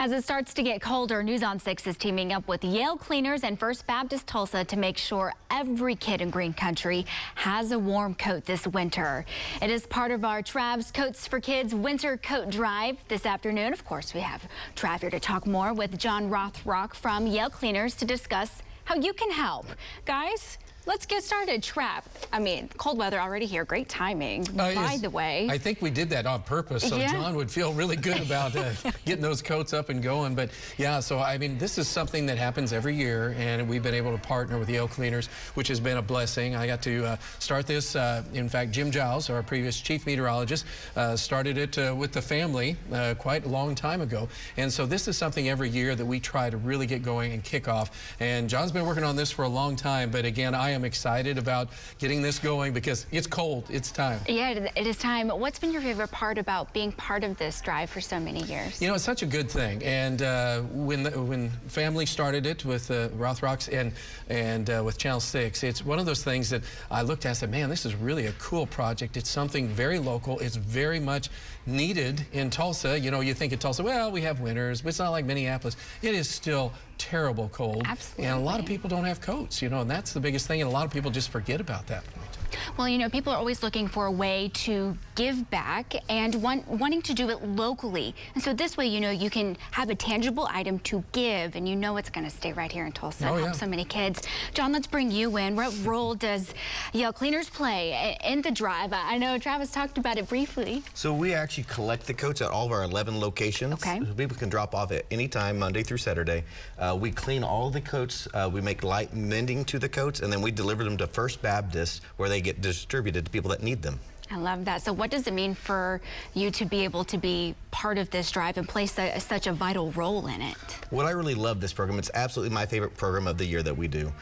As it starts to get colder, News on 6 is teaming up with Yale Cleaners and First Baptist Tulsa to make sure every kid in Green Country has a warm coat this winter. It is part of our Trav's Coats for Kids winter coat drive this afternoon. Of course, we have Trav here to talk more with John Rothrock from Yale Cleaners to discuss how you can help. Guys, let's get started. Trav, I mean, cold weather already here. Great timing, by the way. I think we did that on purpose, so John would feel really good about getting those coats up and going. But yeah, so I mean, this is something that happens every year, and we've been able to partner with Yale Cleaners, which has been a blessing. I got to start this. In fact, Jim Giles, our previous chief meteorologist, started it with the family quite a long time ago. And so this is something every year that we try to really get going and kick off. And John's been working on this for a long time, but again, I am excited about getting this going because it's cold. It's time. Yeah, it is time. What's been your favorite part about being part of this drive for so many years? You know, it's such a good thing. And when family started it with Rothrocks and with Channel 6, it's one of those things that I looked at and said, man, this is really a cool project. It's something very local. It's very much needed in Tulsa. You know, you think of Tulsa, well, we have winters, but it's not like Minneapolis. It is still terrible cold. Absolutely. And a lot of people don't have coats, you know, and that's the biggest thing. And a lot of people just forget about that point. Well, you know, people are always looking for a way to give back and wanting to do it locally. And so this way, you know, you can have a tangible item to give, and you know it's going to stay right here in Tulsa and help so many kids. John, let's bring you in. What role does Yale Cleaners play in the drive? I know Travis talked about it briefly. So we actually collect the coats at all of our 11 locations. Okay. So people can drop off at any time, Monday through Saturday. We clean all the coats. We make light mending to the coats, and then we deliver them to First Baptist, where they get distributed to people that need them. I love that. So what does it mean for you to be able to be part of this drive and play such a vital role in it? What I really love this program, it's absolutely my favorite program of the year that we do.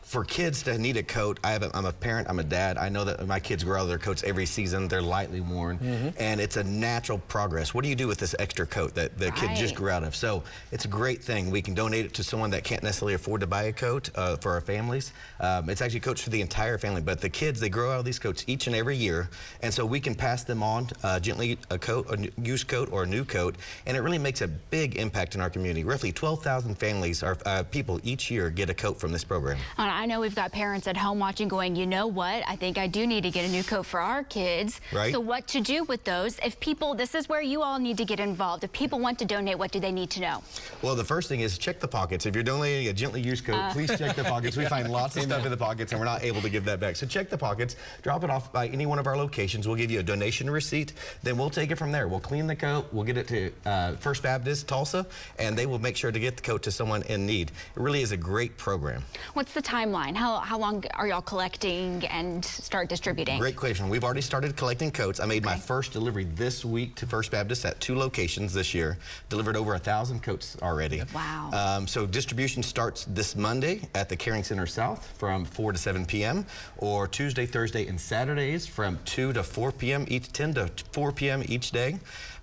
For kids to need a coat, I'm a parent, I'm a dad. I know that my kids grow out of their coats every season. They're lightly worn, and it's a natural progress. What do you do with this extra coat that the kid just grew out of? So it's a great thing. We can donate it to someone that can't necessarily afford to buy a coat for our families. It's actually coats for the entire family, but the kids, they grow out of these coats each and every year, and so we can pass them on gently, a coat, a used coat or a new coat, and it really makes a big impact in our community. Roughly 12,000 families, or people each year, get a coat from this program. I know we've got parents at home watching going, you know what, I think I do need to get a new coat for our kids. Right. So what to do with those? If people, this is where you all need to get involved. If people want to donate, what do they need to know? Well, the first thing is check the pockets. If you're donating a gently used coat, please check the pockets. We find lots of stuff in the pockets, and we're not able to give that back. So check the pockets, drop it off by any one of our locations. We'll give you a donation receipt. Then we'll take it from there. We'll clean the coat. We'll get it to First Baptist Tulsa, and they will make sure to get the coat to someone in need. It really is a great program. What's the timeline? How long are y'all collecting and start distributing? Great question. We've already started collecting coats. I made my first delivery this week to First Baptist at 2 locations this year. Delivered over 1,000 coats already. Wow. So distribution starts this Monday at the Caring Center South from 4 to 7 p.m. or Tuesday, Thursday, and Saturdays from 2 to 4 p.m. each, 10 to 4 p.m. each day.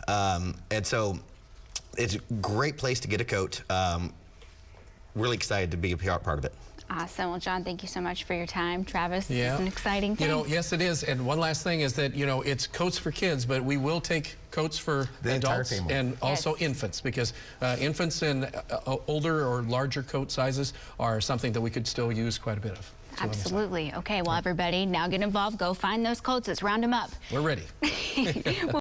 And so it's a great place to get a coat. Really excited to be a part of it. Awesome. Well, John, thank you so much for your time. Travis, it's an exciting thing. You know, yes, it is. And one last thing is that, you know, it's coats for kids, but we will take coats for the adults and also infants, because infants and older or larger coat sizes are something that we could still use quite a bit of. Absolutely. Okay, well, everybody, now get involved. Go find those coats. Let's round them up. We're ready.